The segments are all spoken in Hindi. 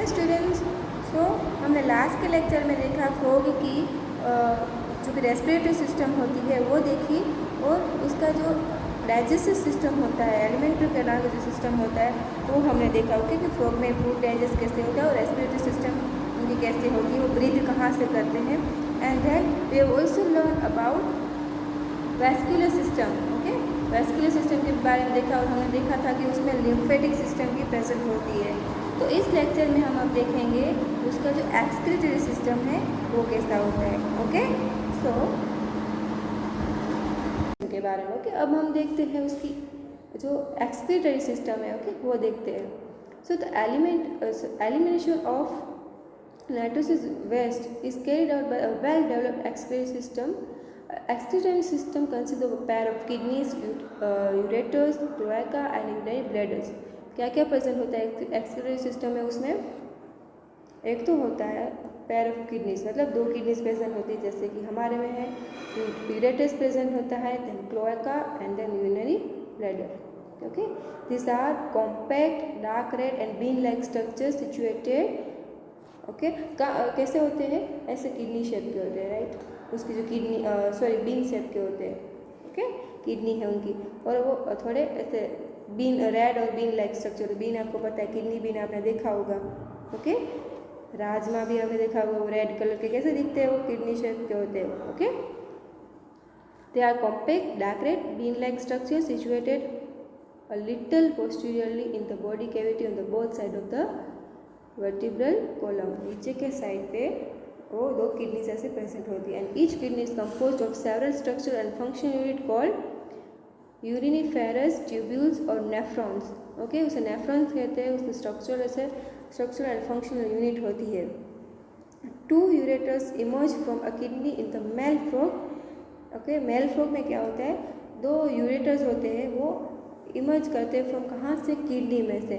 स्टूडेंट्स, सो हमने लास्ट के लेक्चर में देखा फ्रॉग की जो कि रेस्पिरेटरी सिस्टम होती है वो देखी, और उसका जो डाइजेस्टिव सिस्टम होता है, एलिमेंट्री कैनाल का जो सिस्टम होता है वो हमने देखा। ओके, कि फ्रॉग में फूड डाइजेस्ट कैसे होता है और रेस्पिरेटरी सिस्टम उनकी कैसे होती है, वो ब्रीथ कहाँ से करते हैं। And then we have also learn about vascular system. Okay, vascular system के बारे में देखा, और हमने देखा था कि उसमें लिम्फेटिक सिस्टम भी प्रेजेंट होती है। तो इस लेक्चर में हम अब देखेंगे उसका जो एक्सक्रीटरी सिस्टम है वो कैसा होता है। ओके, सो के बारे में ओके अब हम देखते हैं उसकी जो एक्सक्रीटरी सिस्टम है। ओके, वो देखते हैं। So the elimination of nitrogenous waste is carried out by a well developed excretory system. Excretory system consists of a pair of kidneys, ureters, cloaca and urinary bladders. क्या क्या प्रेजेंट होता है एक्सक्रीटरी सिस्टम में? उसमें एक तो होता है पेयर ऑफ किडनीज, मतलब 2 किडनीज प्रेजेंट होती है, जैसे कि हमारे में है यूरेटस प्रेजेंट होता है, then cloaca and then urinary bladder. Okay, this are compact dark red and bean like structure situated. Okay, कैसे होते हैं? ऐसे किडनी शेप के होते हैं, राइट? उसकी जो किडनी बीन शेप के होते हैं. ओके, किडनी है उनकी, और वो थोड़े ऐसे बीन रेड और बीन लाइक स्ट्रक्चर. बीन आपको पता है, किडनी बीन आपने देखा होगा. ओके, राजमा भी आपने देखा होगा, वो रेड कलर के कैसे दिखते हैं? वो किडनी शेप के होते हैं. Okay, they are compact dark red bean like structure situated a little posteriorly in the body cavity on the both side of the vertebral column. नीचे के साइड पे वो 2 किडनीज ऐसे प्रेजेंट होती है. And each kidney is composed of several structure and functional unit called uriniferous tubules और नेफ्रॉन्स. ओके, उसे नेफ्रॉन्स कहते हैं. उसमें स्ट्रक्चर एंड फंक्शनल यूनिट होती है. 2 ureters emerge from a kidney in the male frog. Okay, male frog में क्या होता है? 2 यूरेटर्स होते हैं, वो इमर्ज करते हैं फ्रॉम कहाँ से? किडनी में से.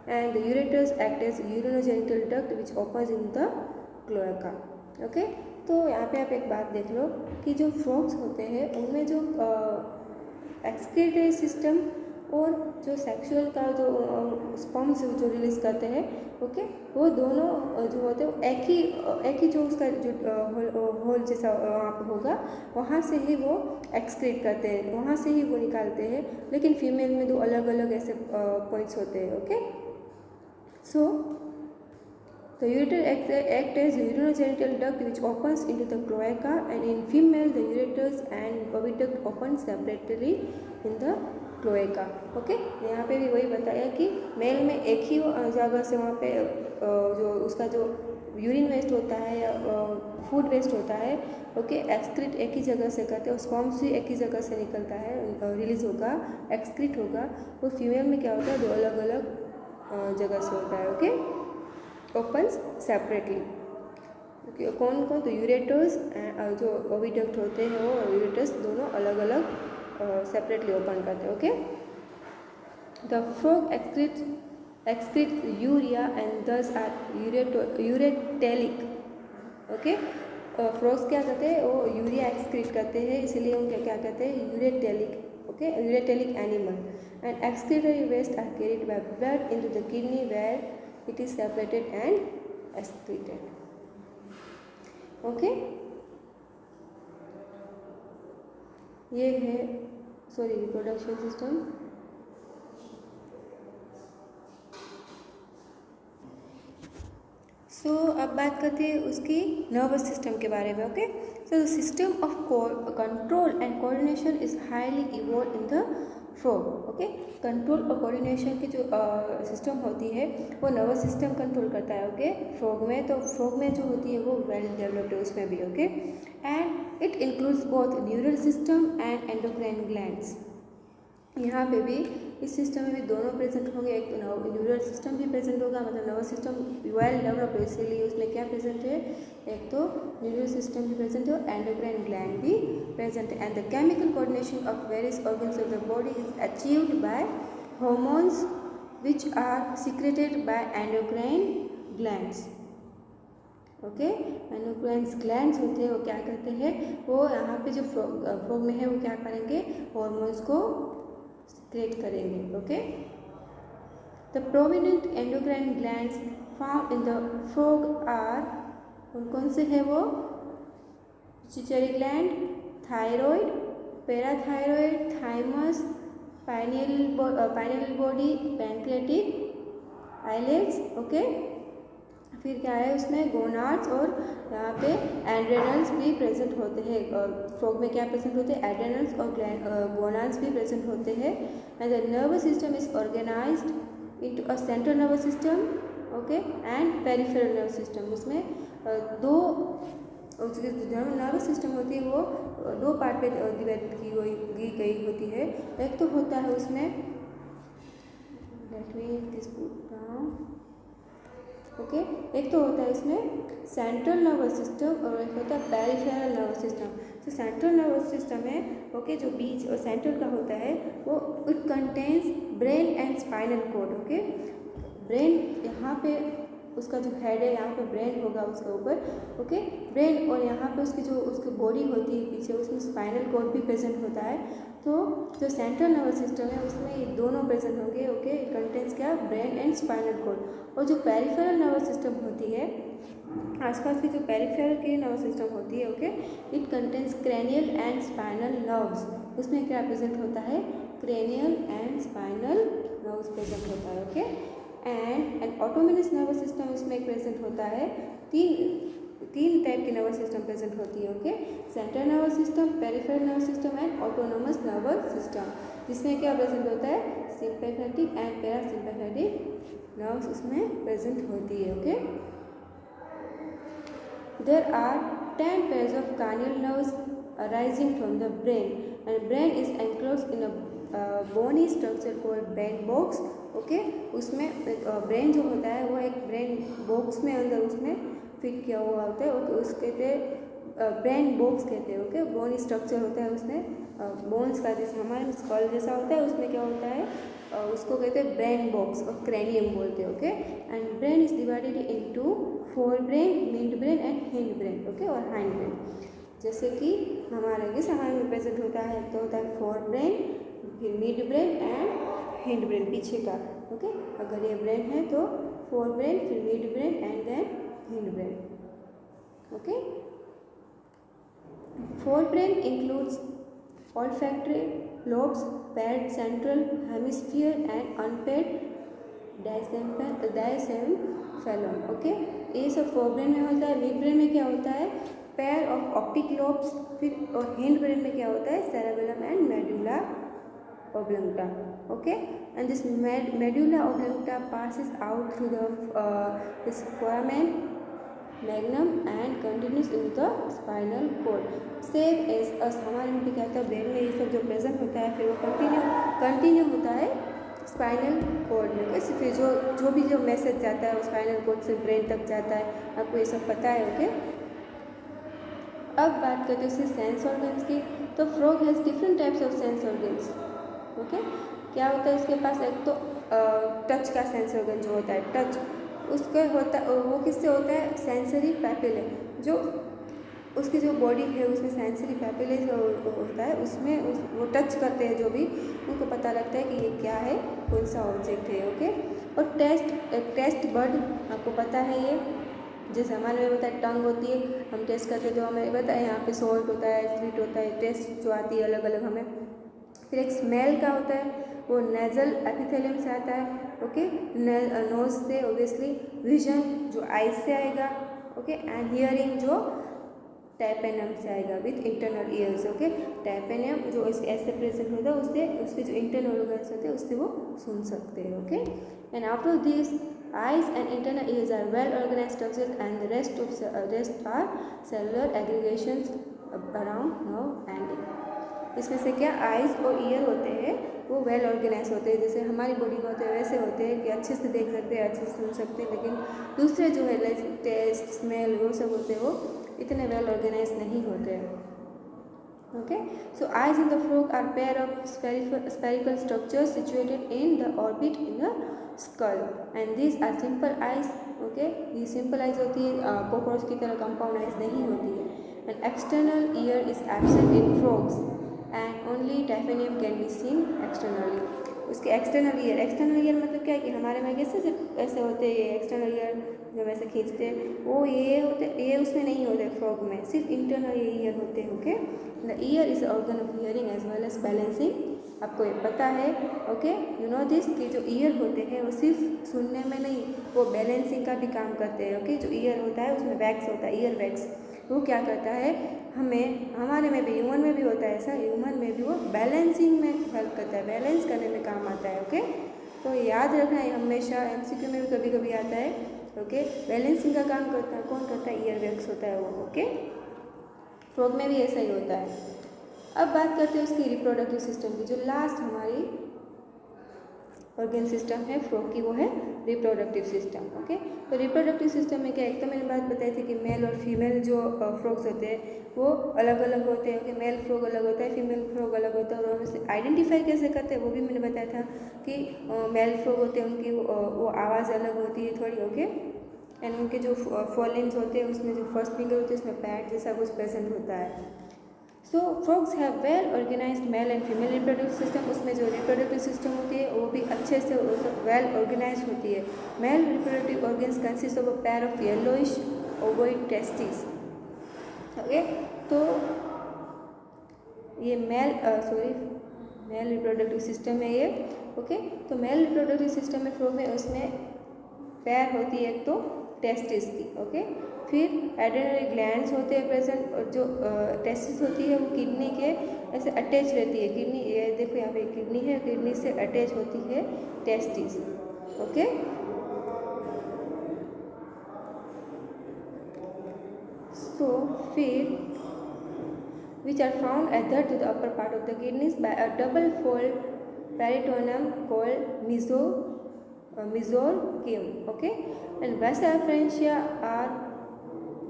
And the ureters act as urinogenital duct which opens in the cloaca. Okay, तो यहाँ पे आप एक बात देख लो कि जो फ्रॉग्स होते हैं उनमें जो एक्सक्रीटरी सिस्टम और जो सेक्सुअल का जो स्पर्म्स जो रिलीज करते हैं, ओके, वो दोनों जो होते हैं एक ही जो उसका जो होल जैसा वहाँ पर होगा, वहाँ से ही वो एक्सक्रीट करते हैं, वहाँ से ही वो निकालते हैं. लेकिन फीमेल में 2 अलग अलग ऐसे पॉइंट्स होते हैं. Okay, so the ureter act as urinogenital duct which opens into the cloaca, and in female the ureters and oviduct open separately in the cloaca. Okay, यहाँ पे भी वही बताया कि मेल में एक ही जगह से वहाँ पे जो उसका जो यूरिन वेस्ट होता है या फूड वेस्ट होता है, ओके, एक्सक्रीट एक ही जगह से करते हैं. स्पर्म्स भी एक ही जगह से निकलता है, रिलीज होगा, एक्सक्रीट होगा. और फीमेल में क्या होता है? 2 अलग अलग जगह से होता है. Okay, opens separately. ओके, कौन कौन? तो यूरेटर्स जो ओविडक्ट होते हैं वो यूरेटर्स दोनों अलग अलग सेपरेटली ओपन करते हैं. Okay, the frog excretes urea and दस आर यूरेटेलिक. ओके, फ्रॉग्स क्या करते हैं? वो यूरिया एक्सक्रीट करते हैं, इसलिए उनके क्या कहते हैं? Ureotelic. Okay, ureotelic animal. And excretory waste are carried by blood into the kidney where it is separated and excreted. Okay, ये है रिप्रोडक्शन सिस्टम. सो अब बात करते हैं उसकी नर्वस सिस्टम के बारे में. Okay, so the system of control and coordination is highly evolve in the frog. Okay, control और कोऑर्डिनेशन की जो सिस्टम होती है वो नर्वस सिस्टम कंट्रोल करता है. ओके, फ्रॉग में, तो फ्रॉग में जो होती है वो वेल डेवलप्ड है उसमें भी. Okay, and it includes both neural system and endocrine glands. यहाँ पे भी इस सिस्टम में भी दोनों प्रेजेंट होंगे. एक तो न्यूरल सिस्टम भी प्रेजेंट होगा, मतलब नर्वस सिस्टम वेल डेवलप्ड है, इसीलिए उसमें क्या प्रेजेंट है? एक तो न्यूरल सिस्टम भी प्रेजेंट है और एंडोक्राइन ग्लैंड भी प्रेजेंट है. And the chemical coordination of various organs of the body is achieved by hormones which are secreted by endocrine glands. Okay, endocrine glands होते हैं वो क्या करते हैं? वो यहाँ पे जो फ्रॉग में है वो क्या करेंगे? हार्मोन्स को सिक्रेट करेंगे. Okay, the prominent endocrine glands found in the frog are, कौन से है वो? Pituitary gland, thyroid, parathyroid, thymus, pineal body, pancreatic islets. Okay, फिर क्या है उसमें? गोनाड्स, और यहाँ पे एड्रेनल्स भी प्रेजेंट होते हैं। फ्रॉग में क्या प्रेजेंट होते हैं? एड्रेनल्स और गोनाड्स भी प्रेजेंट होते हैं। And the nervous system is organised into a central nervous system, okay, and peripheral nervous system. उसमें दो जो नर्वस सिस्टम होती है वो दो पार्ट पे डिवाइड की गई होती है। एक तो होता है उसमें, let me this put down, okay, एक तो होता है इसमें सेंट्रल नर्वस सिस्टम और एक होता है पेरिफेरल नर्वस सिस्टम। तो सेंट्रल नर्वस सिस्टम है, ओके, जो बीच और सेंट्रल का होता है वो it contains brain and spinal cord. Okay, brain यहाँ पे उसका जो हेड है, यहाँ पे ब्रेन होगा उसके ऊपर, ओके, ब्रेन, और यहाँ पे उसकी बॉडी होती है पीछे, उसमें स्पाइनल कॉर्ड भी प्रेजेंट होता है। तो जो सेंट्रल नर्वस सिस्टम है उसमें ये दोनों प्रेजेंट होंगे, ओके, इट कंटेन्स क्या? Brain and spinal cord. और जो पेरिफेरल नर्वस सिस्टम होती है, आसपास की जो पेरिफेरल की नर्वस सिस्टम होती है, okay, it contains cranial and spinal nerves. उसमें क्या प्रेजेंट होता है? Cranial and spinal nerves present होता है, okay. And N autonomous nervous system इसमें प्रेजेंट होता है। तीन टाइप की नर्वस सिस्टम प्रेजेंट होती है, okay, central nervous system, peripheral nervous system and autonomous nervous system. जिसमें क्या प्रेजेंट होता है? सिंपैथेटिक एंड पैरासिम्पैथेटिक नर्व्स उसमें प्रेजेंट होती है, okay. There are 10 pairs of cranial nerves arising from the brain, and brain is enclosed in a bony structure called brain box, okay. उसमें ब्रेन जो होता है वो एक ब्रेन बॉक्स में अंदर उसमें फिट किया हुआ होता है, ओके, उसके ब्रेन बॉक्स कहते हैं, ओके। बोनी स्ट्रक्चर होता है उसमें, बोन्स का जैसे हमारे स्कल जैसा होता है, उसमें क्या होता है? उसको कहते हैं ब्रेन बॉक्स और क्रेनियम बोलते हैं, okay. And brain is divided into fore brain, mid brain and hindbrain, okay, और हाइंड ब्रेन। जैसे कि हमारे किस हमारे में प्रेजेंट होता है, तो होता है फोर ब्रेन, फिर midbrain and hindbrain पीछे का, ओके। अगर ये ब्रेन है तो फोर ब्रेन, फिर midbrain and then hindbrain, okay. Forebrain includes olfactory lobes, paired central hemisphere and unpaired diacephalon, okay. ये सब फोर ब्रेन में होता है। मिड ब्रेन में क्या होता है? पेयर ऑफ ऑप्टिक लोब्स, फिर और हिंड ब्रेन में क्या होता है? Cerebellum and medulla oblongata, okay, and this medulla oblongata passes out through this foramen magnum and continues into the spinal cord. Same as us, हमारे में भी क्या होता है? ब्रेन में ये सब जो प्रेजेंट होता है फिर वो कंटिन्यू होता है स्पाइनल कॉर्ड में, कैसे फिर जो भी मैसेज जाता है वो स्पाइनल कॉर्ड से ब्रेन तक जाता है। आपको ये सब पता है, ओके। अब बात करते हैं उसके सेंस ऑर्गन्स की। तो frog has different types of sense organs, okay. क्या होता है उसके पास? एक तो टच का सेंस ऑर्गन जो होता है, टच, उसके होता वो किससे होता है? सेंसरी पैपिले, जो उसकी जो बॉडी है उसमें सेंसरी पैपिले जो होता है, उसमें वो टच करते हैं जो भी, उनको पता लगता है कि ये क्या है, कौन सा ऑब्जेक्ट है, ओके। और टेस्ट बर्ड, आपको पता है ये, जैसे हमारे में होता है टंग होती है, हम टेस्ट करते हैं तो हमें पता है यहाँ पे सॉल्ट होता है, स्वीट होता है, टेस्ट जो आती है अलग अलग हमें। फिर एक स्मेल का होता है, वो नेजल एपिथेलियम से आता है, ओके, नोज से ऑब्वियसली। विजन जो आइज से आएगा, ओके, एंड हियरिंग जो टाइपेनियम से आएगा विथ इंटरनल ईयर्स, ओके। टाइपेनियम जो ऐसे प्रेजेंट होता है उससे उसके जो इंटरनल ऑर्गन्स होते हैं उससे वो सुन सकते हैं, okay. And after this eyes and internal ears are well organized structures and the rest are cellular aggregations around nerve ending. इसमें से क्या आइज़ और ईयर होते हैं वो वेल ऑर्गेनाइज होते हैं, जैसे हमारी बॉडी में होते हैं वैसे होते हैं कि अच्छे से देख सकते हैं, अच्छे से सुन सकते हैं, लेकिन दूसरे जो है लाइक टेस्ट, स्मेल, वो सब होते हैं वो इतने वेल ऑर्गेनाइज नहीं होते हैं, okay. So eyes in the frog are pair of spherical structures situated in the orbit in the skull and these are simple eyes, okay. ये सिंपल आइज होती है, कॉकरोच की तरह कंपाउंड आइज नहीं होती है। And external ear is absent in frogs and only diaphragm can be seen externally. उसके एक्सटर्नल ईयर मतलब क्या है कि हमारे में कैसे ऐसे होते हैं, एक्सटर्नल ईयर जब ऐसे खींचते हैं वो ये होते, ये उसमें नहीं होते फ्रॉग में, सिर्फ इंटरनल ईयर होते हैं। Okay, the ear is organ of hearing as well as balancing. आपको ये पता है, ओके, यू नो दिस, कि जो ईयर होते हैं वो सिर्फ सुनने में नहीं, वो बैलेंसिंग का भी काम करते हैं। ओके, जो ईयर होता है उसमें वैक्स होता है, ईयर वैक्स, वो क्या करता है, हमें, हमारे में भी, ह्यूमन में भी होता है ऐसा, ह्यूमन में भी वो बैलेंसिंग में हेल्प करता है, बैलेंस करने में काम आता है। ओके, तो याद रखना है हमेशा, एमसीक्यू में भी कभी कभी आता है। ओके, बैलेंसिंग का काम करता है, कौन करता है, ईयर वैक्स होता है वो। ओके, फ्रॉग में भी ऐसा ही होता है। अब बात करते हैं उसकी रिप्रोडक्टिव सिस्टम की। जो लास्ट हमारी ऑर्गन सिस्टम है फ्रॉग की, वो है रिप्रोडक्टिव सिस्टम। ओके, तो रिप्रोडक्टिव सिस्टम में क्या, एक तो मैंने बात बताई थी कि मेल और फीमेल जो फ्रॉग्स होते हैं वो अलग अलग होते हैं। ओके, मेल फ्रॉग अलग होता है, फीमेल फ्रॉग अलग होता है, और उनमें से आइडेंटिफाई कैसे करते हैं वो भी मैंने बताया था कि मेल फ्रॉग होते हैं उनकी वो आवाज़ अलग होती है थोड़ी। ओके, एंड उनके जो फोरलिम्स होते हैं उसमें जो फर्स्ट फिंगर होती है उसमें पैड जैसा कुछ प्रेजेंट होता है। So frogs have well organised male and female reproductive system. उसमें जो रिप्रोडक्टिव सिस्टम होती है वो भी अच्छे से वेल ऑर्गेनाइज होती है। Male reproductive organs consist of a pair of yellowish ovoid testis. Okay, तो ये मेल रिप्रोडक्टिव सिस्टम है ये। ओके, तो मेल रिप्रोडक्टिव सिस्टम में फ्रॉग में उसमें पैर होती है एक तो टेस्टिस की। ओके, फिर एड्रेनल ग्लैंड्स होते हैं प्रेजेंट, और जो टेस्टिस होती है वो किडनी के ऐसे अटैच रहती है। किडनी, ये देखो यहाँ पे किडनी है, किडनी से अटैच होती है टेस्टिस। ओके, सो फिर which are found adhered to the upper part of the kidneys by a double fold peritoneum called mesochorium. Okay, and vasa afferentia are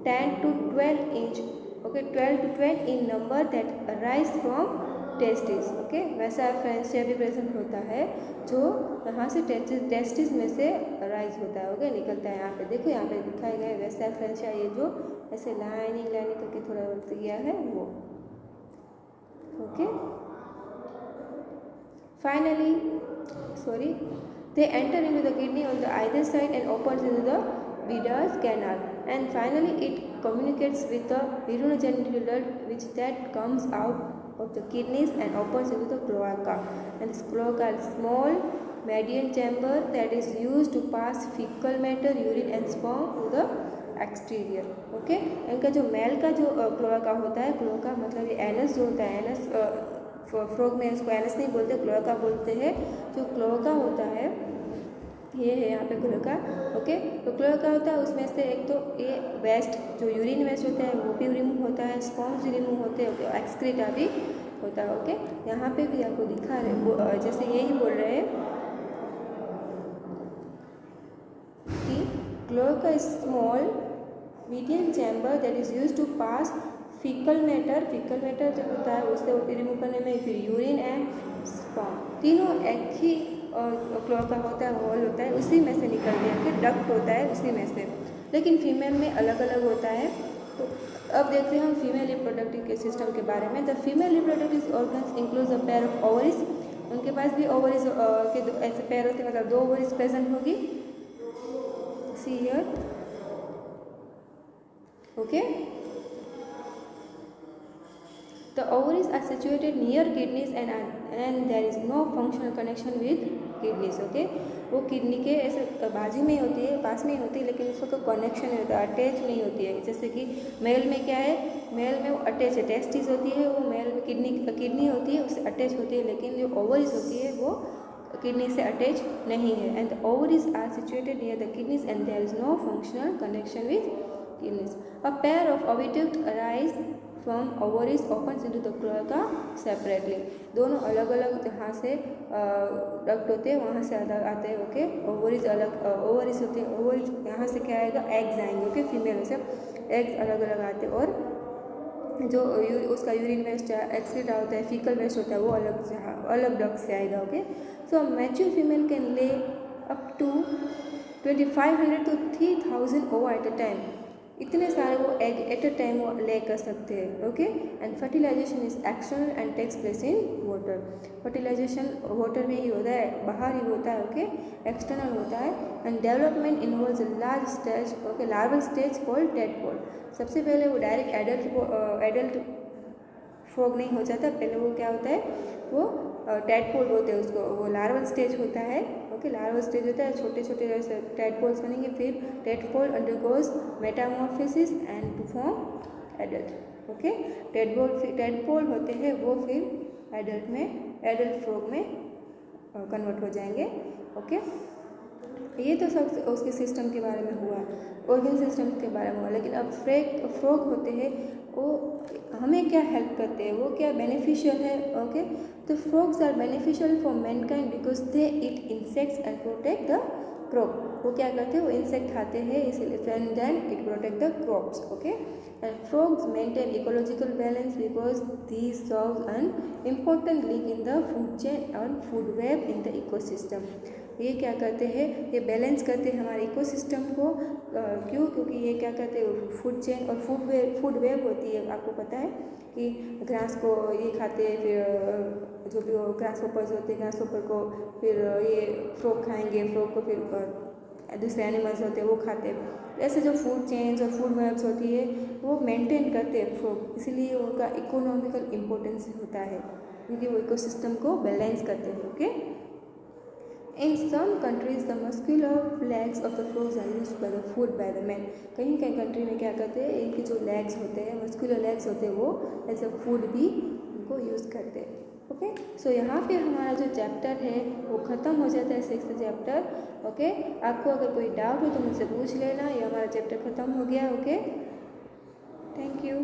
10 to 12 inch, okay, 12 to 12 in number that arise from testis. Okay, वैसा फ्रेंसिया भी प्रेजेंट होता है जो यहाँ से टेस्टिस में से राइज होता है। ओके, निकलता है। यहाँ पे देखो, यहाँ पे दिखाया गया है वैसा फ्रेंसिया, ये जो ऐसे लाइनिंग करके थोड़ा किया है वो। Okay, finally they enter into the kidney on the either side and opens into the Bidder's canal, and finally it communicates with the urinogenital duct which that comes out of the kidneys and opens into the cloaca, and this cloaca is small median chamber that is used to pass fecal matter, urine and sperm to the exterior. Okay, इनका जो मेल का जो क्लोआका होता है, क्लोआका मतलब ये एनस जो होता है, एनस फ्रॉग में इसको एनस नहीं बोलते, क्लोआका बोलते हैं। जो क्लोआका होता है ये है यहाँ पे क्लोआका। ओके, तो क्लोआका होता है उसमें से एक तो ये वेस्ट जो यूरिन वेस्ट होता है वो भी रिमूव होता है, स्पर्म्स भी रिमूव होते हैं, ओके, एक्सक्रीटा भी होता है। ओके, यहाँ पे भी आपको दिखा रहे, जैसे यही बोल रहे हैं कि cloaca is small medium chamber that is use to pass faecal matter जो होता है उससे रिमूव करने में, फिर यूरिन एंड स्पर्म, तीनों एक ही क्लोआका होता है, होल होता है, उसी में से निकलती है। फिर डक्ट होता है उसी में से, लेकिन फीमेल में अलग अलग होता है। तो अब देखते हैं हम फीमेल रिप्रोडक्टिव के सिस्टम के बारे में। The female reproductive organs includes a pair of ovaries. उनके पास भी ओवरीज के दो ऐसे पेयर होते हैं, मतलब 2 ओवरीज प्रेजेंट होगी। See here, okay, the ovaries are situated near kidneys and there is no functional connection with kidneys. okay, वो किडनी के ऐसे बाजू में ही होती है, पास में ही होती है, लेकिन उसका कोई कनेक्शन नहीं होता, अटैच नहीं होती है। जैसे कि मेल में क्या है, मेल में वो अटैच है, टेस्टिस होती है, वो मेल में किडनी होती है, उससे अटैच होती है, लेकिन जो ओवरीज होती है वो किडनी से अटैच नहीं है। And the ovaries are situated near the kidneys and there is no functional connection with kidneys. A pair of oviduct arise from ovaries opens into the cloaca separately. दोनों अलग अलग जहाँ से डक्ट होते हैं वहाँ से अलग आते हैं। ओके, ओवरीज अलग, ओवरीज होते हैं, ओवरीज यहाँ से क्या आएगा, एग्स आएंगे। ओके, फीमेल से एग्स अलग अलग आते हैं, और जो उसका यूरिन वेस्ट एक्सक्रीटा होता है, फीकल वेस्ट होता है, वो अलग डक्ट से आएगा। Okay, so mature female can ले up to 2500 to 3000 ova at a time. इतने सारे वो एग एट अ टाइम वो ले कर सकते हैं, okay. And fertilisation is external and takes place in water. Fertilisation water में ही होता है, बाहर ही होता है, ओके, एक्सटर्नल होता है। And development involves a large stage, okay, larval stage called tadpole. सबसे पहले वो डायरेक्ट एडल्ट फ्रॉग नहीं हो जाता, पहले वो क्या होता है, वो टेडपोल बोलते हैं उसको, वो लार्वल स्टेज होता है, ओके, लार्वल स्टेज होता है, छोटे छोटे जैसे टेडपोल्स बनेंगे, फिर tadpole undergoes metamorphosis and to form adult, okay. Tadpole होते हैं वो फिर एडल्ट में, एडल्ट फ्रॉग में कन्वर्ट हो जाएंगे, ओके। ये तो सब उसके सिस्टम के बारे में हुआ, ऑर्गन सिस्टम के बारे में हुआ। लेकिन अब फ्रॉग होते हैं वो हमें क्या हेल्प करते हैं, वो क्या बेनिफिशियल है, ओके। तो frogs are beneficial for mankind because they eat insects and protect the crop. वो क्या करते हैं, वो इंसेक्ट खाते हैं, इसलिए and then it protect the crops, okay. And frogs maintain ecological balance because these serve an important link in the food chain और food web in the ecosystem. ये क्या करते हैं, ये बैलेंस करते हैं हमारे इकोसिस्टम को, क्यों, क्योंकि ये क्या करते हैं, फूड चेन और फूड वेब होती है, आपको पता है कि घास को ये खाते हैं, फिर जो भी ग्रास होपर्स होते हैं, ग्रास होपर को फिर ये फ्रॉग खाएंगे, फ्रॉग को फिर दूसरे एनिमल्स होते हैं वो खाते हैं। ऐसे जो फूड चेन्स और फूड वेब्स होती है वो मेंटेन करते हैं फ्रॉग, इसीलिए उनका इकोनॉमिकल इम्पोर्टेंस होता है, क्योंकि वो इकोसिस्टम को बैलेंस करते हैं, okay. In some countries, the muscular legs of the frogs are used for the food by the men. कहीं कहीं कंट्री में क्या करते हैं, इनके जो लेग्स होते हैं, मस्कुलर लेग्स होते हैं, वो एज अ फूड भी इनको यूज़ करते हैं, ओके। सो यहाँ पे हमारा जो चैप्टर है वो ख़त्म हो जाता है, 6th चैप्टर, ओके। आपको अगर कोई डाउट हो तो मुझसे पूछ लेना, ये हमारा चैप्टर ख़त्म हो गया, ओके। Thank you.